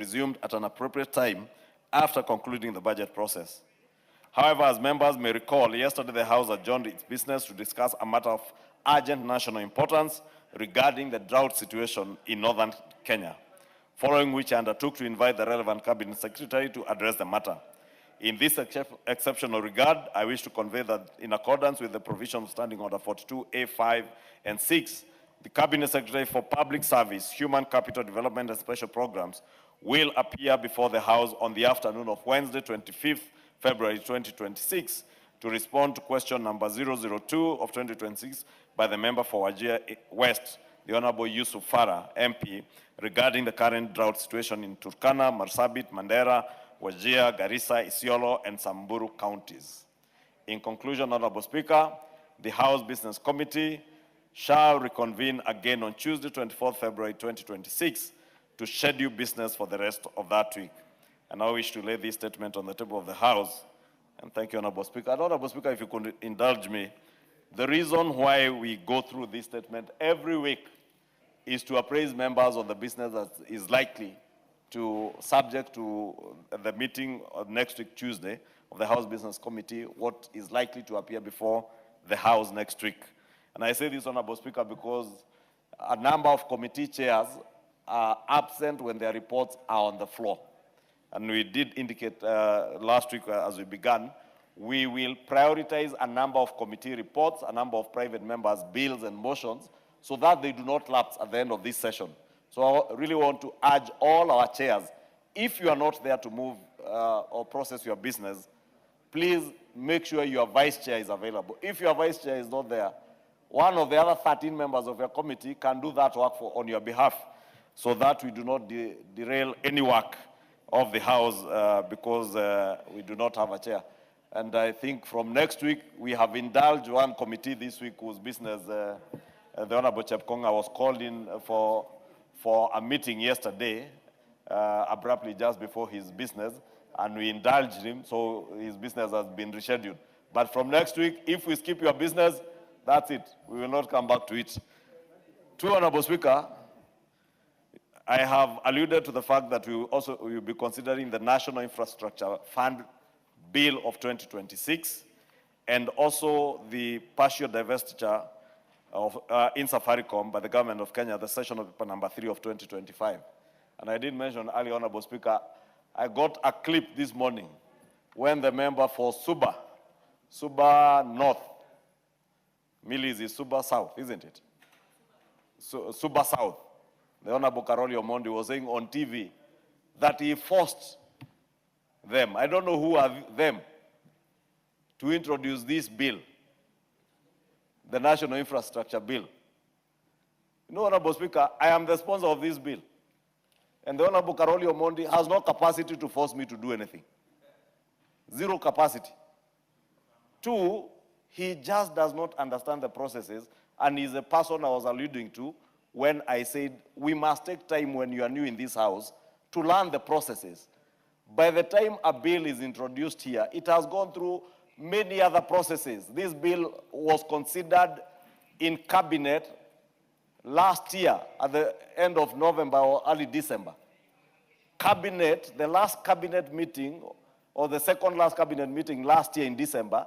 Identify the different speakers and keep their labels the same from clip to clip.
Speaker 1: resumed at an appropriate time after concluding the budget process. However, as members may recall, yesterday the House adjourned its business to discuss a matter of urgent national importance regarding the drought situation in northern Kenya, following which I undertook to invite the relevant cabinet secretary to address the matter. In this exceptional regard, I wish to convey that in accordance with the provisions of Standing Order 42A5 and 6, the Cabinet Secretary for Public Service, Human Capital Development and Special Programs will appear before the House on the afternoon of Wednesday, 25th February 2026, to respond to question number 002 of 2026 by the member for Wajir West, the Honorable Yusuf Farah, MP, regarding the current drought situation in Turkana, Marsabit, Mandera, Wajir, Garissa, Isiolo, and Samburu counties. In conclusion, Honorable Speaker, the House Business Committee shall reconvene again on Tuesday, 24th February 2026 to schedule business for the rest of that week. And I wish to lay this statement on the table of the House. And thank you, Honorable Speaker. And Honorable Speaker, if you could indulge me, the reason why we go through this statement every week is to appraise members of the business that is likely to, subject to the meeting of next week, Tuesday, of the House Business Committee, what is likely to appear before the House next week. And I say this, Honorable Speaker, because a number of committee chairs are absent when their reports are on the floor. And we did indicate last week as we began, we will prioritize a number of committee reports, a number of private members' bills and motions, so that they do not lapse at the end of this session. So I really want to urge all our chairs, if you are not there to move or process your business, please make sure your vice chair is available. If your vice chair is not there, one of the other 13 members of your committee can do that work on your behalf, so that we do not derail any work of the House because we do not have a chair. And I think from next week, we have indulged one committee this week whose business, the Honorable Chepkonga was called in for a meeting yesterday, abruptly just before his business, and we indulged him, so his business has been rescheduled. But from next week, if we skip your business, that's it. We will not come back to it. To Honorable Speaker, I have alluded to the fact that we will be considering the National Infrastructure Fund Bill of 2026 and also the partial divestiture of in Safaricom by the government of Kenya, the session of paper number 3 of 2025. And I did mention earlier, Honorable Speaker, I got a clip this morning when the member for Suba North, Mili's is Suba South, isn't it? So, Suba South. The Honorable Caroli Omondi was saying on TV that he forced them, I don't know who are them, to introduce this bill, the National Infrastructure Bill. You know, Honorable Speaker, I am the sponsor of this bill. And the Honorable Caroli Omondi has no capacity to force me to do anything. Zero capacity. Two, he just does not understand the processes, and he's a person I was alluding to when I said we must take time when you are new in this House to learn the processes. By the time a bill is introduced here, it has gone through many other processes. This bill was considered in cabinet last year at the end of November or early December. Cabinet, the last cabinet meeting, or the second last cabinet meeting last year in December,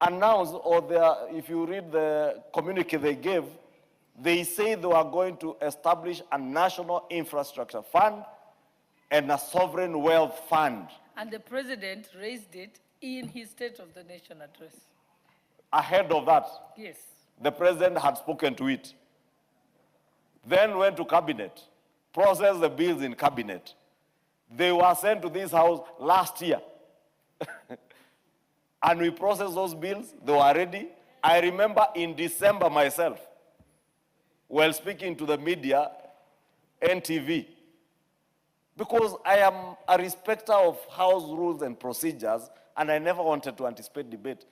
Speaker 1: announced, or if you read the communique they gave, they say they are going to establish a national infrastructure fund and a sovereign wealth fund.
Speaker 2: And the president raised it in his State of the Nation address.
Speaker 1: Ahead of that,
Speaker 2: yes,
Speaker 1: the president had spoken to it. Then went to cabinet, processed the bills in cabinet. They were sent to this House last year. And we processed those bills, they were ready. I remember in December myself, while speaking to the media, NTV, because I am a respecter of House rules and procedures, and I never wanted to anticipate debate.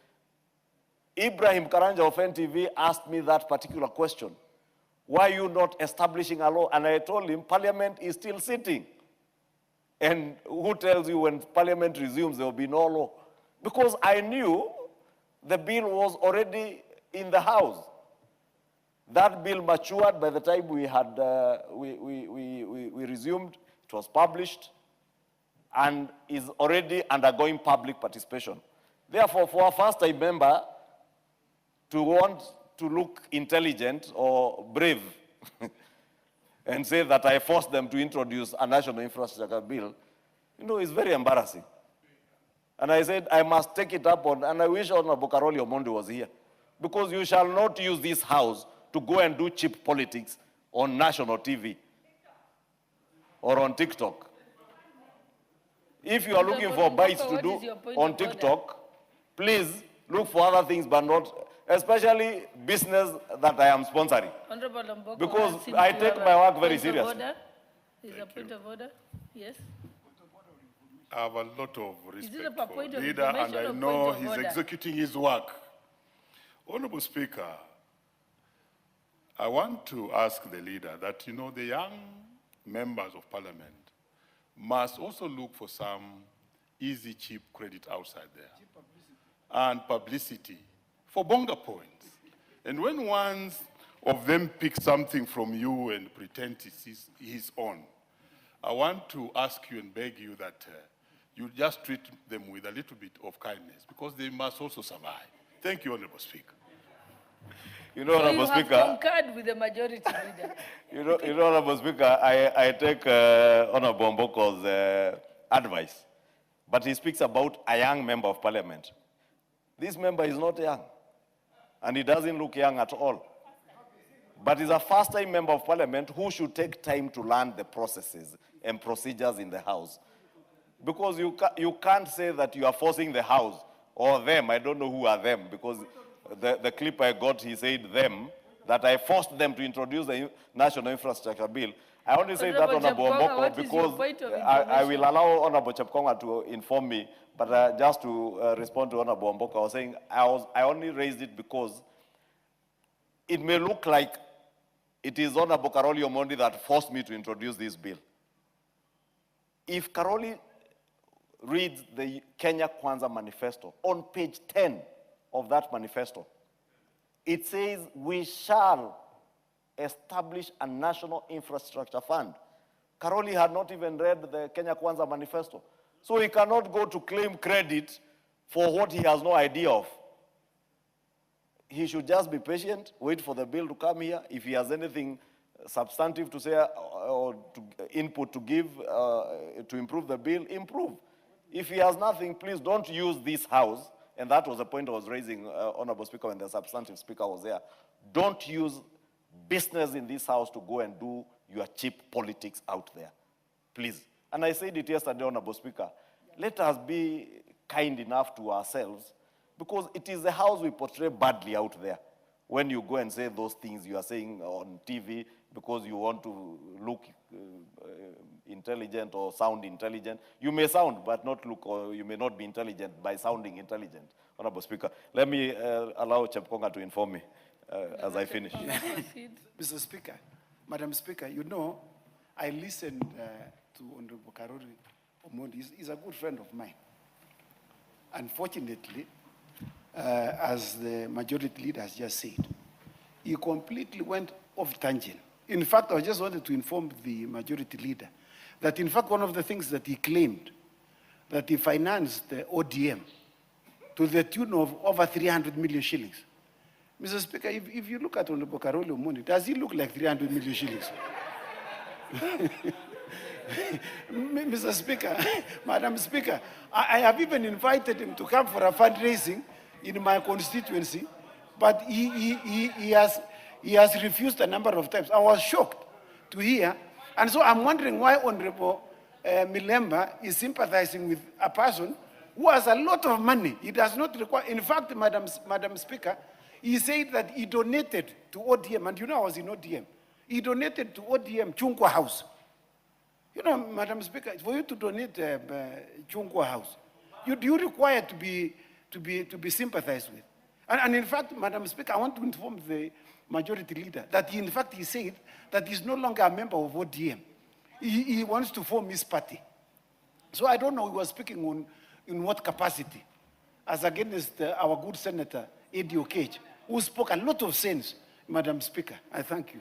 Speaker 1: Ibrahim Karanja of NTV asked me that particular question. Why are you not establishing a law? And I told him, Parliament is still sitting. And who tells you when Parliament resumes, there will be no law? Because I knew the bill was already in the House. That bill matured by the time we had, we resumed, it was published, and is already undergoing public participation. Therefore, for a first-time member to want to look intelligent or brave and say that I forced them to introduce a national infrastructure bill, is very embarrassing. And I said, I must take it up on, and I wish Honorable Caroli Omondi was here, because you shall not use this house to go and do cheap politics on national TV or on TikTok. If you are looking for bites to do on TikTok, please look for other things, but not, especially business that I am sponsoring.
Speaker 2: Honorable Mboko,
Speaker 1: Because
Speaker 2: seems
Speaker 1: I
Speaker 2: to
Speaker 1: take
Speaker 2: have
Speaker 1: my
Speaker 2: a
Speaker 1: work very
Speaker 2: point of
Speaker 1: seriously.
Speaker 2: order. Is a point of order? Yes.
Speaker 3: I have a lot of
Speaker 2: Is it
Speaker 3: respect
Speaker 2: a
Speaker 3: for
Speaker 2: point
Speaker 3: the
Speaker 2: of
Speaker 3: leader, and
Speaker 2: information
Speaker 3: I
Speaker 2: or
Speaker 3: know
Speaker 2: point of
Speaker 3: he's
Speaker 2: order?
Speaker 3: executing his work. Honorable Speaker, I want to ask the leader that, the young members of parliament must also look for some easy, cheap credit outside there. And publicity for bonga points. And when one of them picks something from you and pretends it's his own, I want to ask you and beg you that you just treat them with a little bit of kindness, because they must also survive. Thank you, Honorable Speaker.
Speaker 1: Honorable
Speaker 2: So you
Speaker 1: Speaker,
Speaker 2: have concurred with the majority leader.
Speaker 1: Honorable Speaker, I take Honorable Mboko's advice, but he speaks about a young member of parliament. This member is not young, and he doesn't look young at all. But he's a first-time member of parliament who should take time to learn the processes and procedures in the house. Because you can't say that you are forcing the house, or them, I don't know who are them, because the clip I got, he said them, that I forced them to introduce the national infrastructure bill. I only say that,
Speaker 2: Honorable
Speaker 1: Honorable
Speaker 2: Chepkonga,
Speaker 1: Mboko,
Speaker 2: what is your
Speaker 1: because
Speaker 2: point of
Speaker 1: I will
Speaker 2: information?
Speaker 1: allow Honorable Chepkonga to inform me, but just to respond to Honorable Mboko, I was saying I only raised it because it may look like it is Honorable Caroli Omondi that forced me to introduce this bill. If Caroli reads the Kenya Kwanza manifesto, on page 10 of that manifesto, it says we shall establish a national infrastructure fund. Caroli had not even read the Kenya Kwanza manifesto. So he cannot go to claim credit for what he has no idea of. He should just be patient, wait for the bill to come here. If he has anything substantive to say or input to give to improve the bill, improve. If he has nothing, please don't use this house, and that was the point I was raising, Honorable Speaker, when the substantive speaker was there. Don't use business in this house to go and do your cheap politics out there, please. And I said it yesterday, Honorable Speaker, let us be kind enough to ourselves, because it is the house we portray badly out there. When you go and say those things you are saying on TV because you want to look intelligent or sound intelligent. You may sound, but not look, or you may not be intelligent by sounding intelligent. Honorable Speaker, let me allow Chepkonga to inform me as I finish.
Speaker 4: Mr. Speaker, Madam Speaker, I listened to Honorable Caroli Omondi. He's a good friend of mine. Unfortunately, as the majority leader has just said, he completely went off tangent. In fact, I just wanted to inform the majority leader that, in fact, one of the things that he claimed, that he financed the ODM to the tune of over 300 million shillings. Mr. Speaker, if you look at Honorable Caroli Omondi, does he look like 300 million shillings? Mr. Speaker, Madam Speaker, I have even invited him to come for a fundraising in my constituency, but he has refused a number of times. I was shocked to hear, and so I'm wondering why Honorable Milemba is sympathizing with a person who has a lot of money. He does not require, in fact, Madam Speaker, he said that he donated to ODM, and I was in ODM. He donated to ODM Ichungwa House. Madam Speaker, for you to donate Ichungwa House, you require to be sympathized with. And in fact, Madam Speaker, I want to inform the majority leader that he said that he's no longer a member of ODM. He wants to form his party. So I don't know he was speaking in what capacity, as against our good Senator Eddie Oketch, who spoke a lot of sense Madam Speaker, I thank you.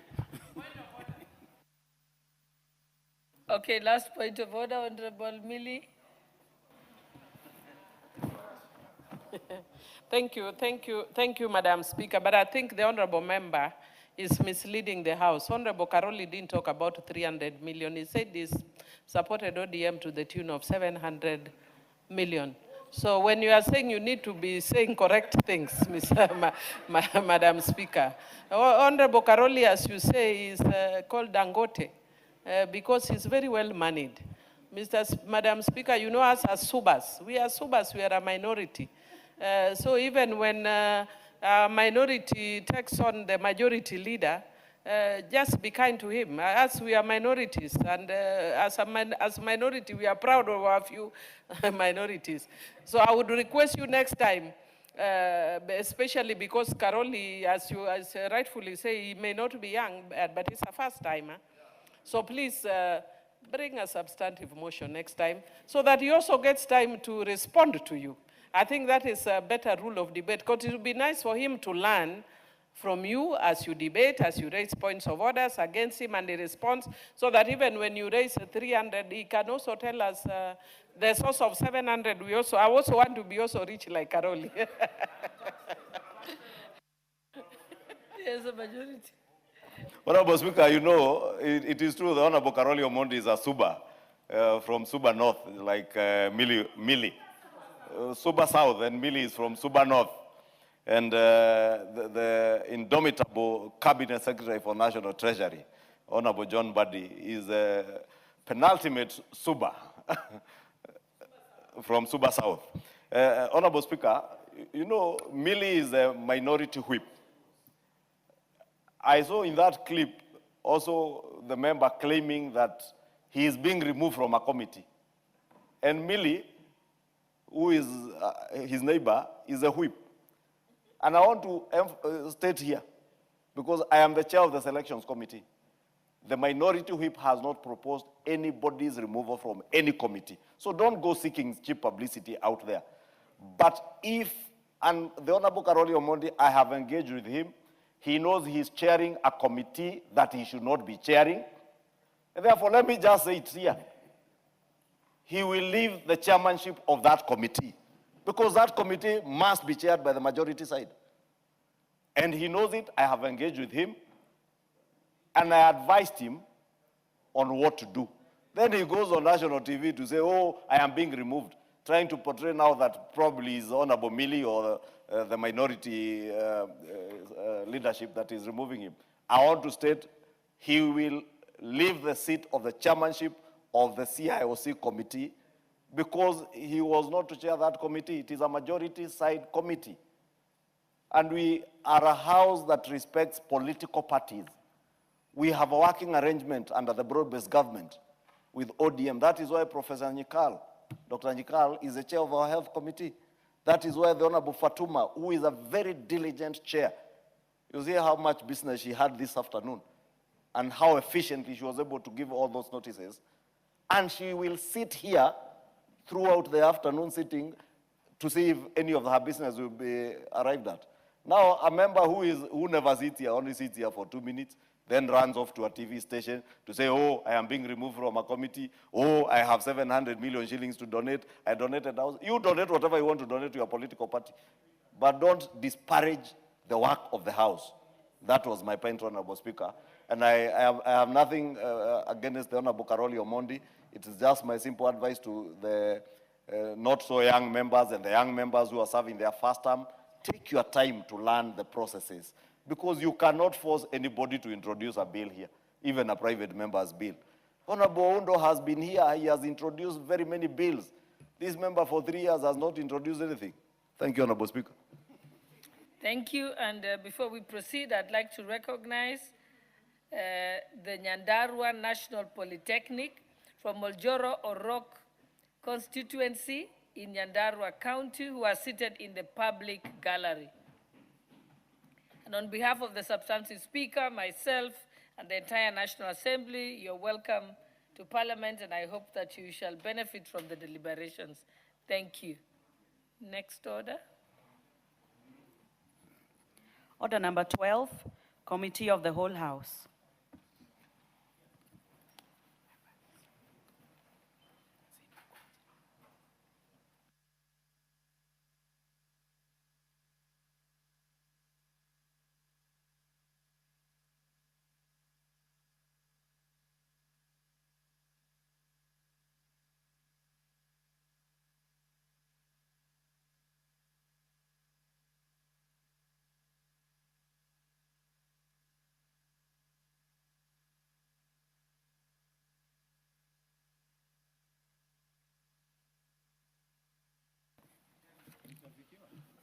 Speaker 2: Okay, last point of order, Honorable Millie.
Speaker 5: Thank you, Madam Speaker. But I think the honorable member is misleading the House. Honorable Caroli didn't talk about 300 million. He said he supported ODM to the tune of 700 million. So when you are saying, you need to be saying correct things, Madam Speaker. Honorable Caroli, as you say, is called Dangote because he's very well managed. Madam Speaker, you know us as Subas. We are Subas, we are a minority. So even when a minority takes on the majority leader, just be kind to him. As we are minorities, and as minority, we are proud of our few minorities. So I would request you next time, especially because Caroli, as you rightfully say, he may not be young, but he's a first timer. So please bring a substantive motion next time so that he also gets time to respond to you. I think that is a better rule of debate, because it would be nice for him to learn from you as you debate, as you raise points of orders against him and he responds, so that even when you raise 300, he can also tell us the source of 700. I also want to be also rich like Caroli.
Speaker 2: Yes, a majority.
Speaker 1: Honorable Speaker, you know, it is true the Honorable Caroli Omondi is a Suba, from Suba North, like Millie. Suba South, and Millie is from Suba North. And the indomitable Cabinet Secretary for National Treasury, Honorable John Buddy, is a penultimate Suba from Suba South. Honorable Speaker, you know, Millie is a minority whip. I saw in that clip also the member claiming that he is being removed from a committee. And Millie, who is his neighbor, is a whip. And I want to state here, because I am the chair of the selections committee, the minority whip has not proposed anybody's removal from any committee. So don't go seeking cheap publicity out there. But if, and the Honorable Caroli Omondi, I have engaged with him, he knows he's chairing a committee that he should not be chairing. And therefore, let me just say it here. He will leave the chairmanship of that committee, because that committee must be chaired by the majority side. And he knows it. I have engaged with him, and I advised him on what to do. Then he goes on national TV to say, oh, I am being removed, trying to portray now that probably is Honorable Millie or the minority leadership that is removing him. I want to state he will leave the seat of the chairmanship of the CIOC committee, because he was not to chair that committee. It is a majority side committee. And we are a house that respects political parties. We have a working arrangement under the broad-based government with ODM. That is why Professor Nyikal, Dr. Nyikal, is the chair of our health committee. That is why the Honorable Fatuma, who is a very diligent chair, you see how much business she had this afternoon and how efficiently she was able to give all those notices. And she will sit here throughout the afternoon sitting to see if any of her business will be arrived at. Now, a member who never sits here, only sits here for 2 minutes, then runs off to a TV station to say, oh, I am being removed from a committee. Oh, I have 700 million shillings to donate. I donated 1,000. You donate whatever you want to donate to your political party. But don't disparage the work of the House. That was my point, Honorable Speaker. And I have nothing against the Honorable Caroli Omondi. It is just my simple advice to the not so young members and the young members who are serving their first term. Take your time to learn the processes, because you cannot force anybody to introduce a bill here, even a private member's bill. Honorable Undo has been here. He has introduced very many bills. This member for 3 years has not introduced anything. Thank you, Honorable Speaker.
Speaker 2: Thank you. And before we proceed, I'd like to recognize the Nyandarua National Polytechnic from Oljoro Orok constituency in Nyandarua County, who are seated in the public gallery. And on behalf of the substantive speaker, myself, and the entire National Assembly, you're welcome to Parliament, and I hope that you shall benefit from the deliberations. Thank you. Next order.
Speaker 6: Order number 12, Committee of the Whole House.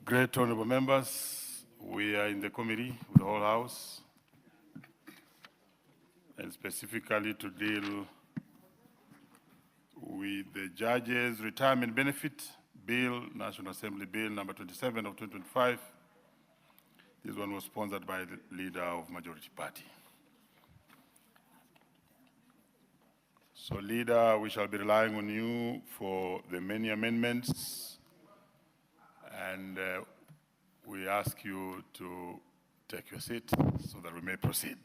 Speaker 3: Great honorable members, we are in the committee of the whole House, and specifically to deal with the Judges' Retirement Benefit Bill, National Assembly Bill number 27 of 2025. This one was sponsored by the leader of Majority Party. So leader, we shall be relying on you for the many amendments, and we ask you to take your seat so that we may proceed.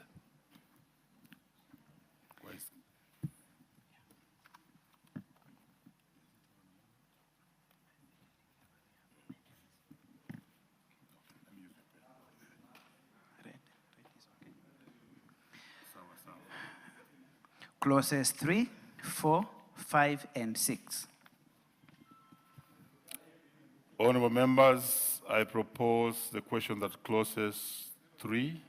Speaker 7: Clauses 3, 4, 5, and 6.
Speaker 3: Honorable members, I propose the question that clauses 3,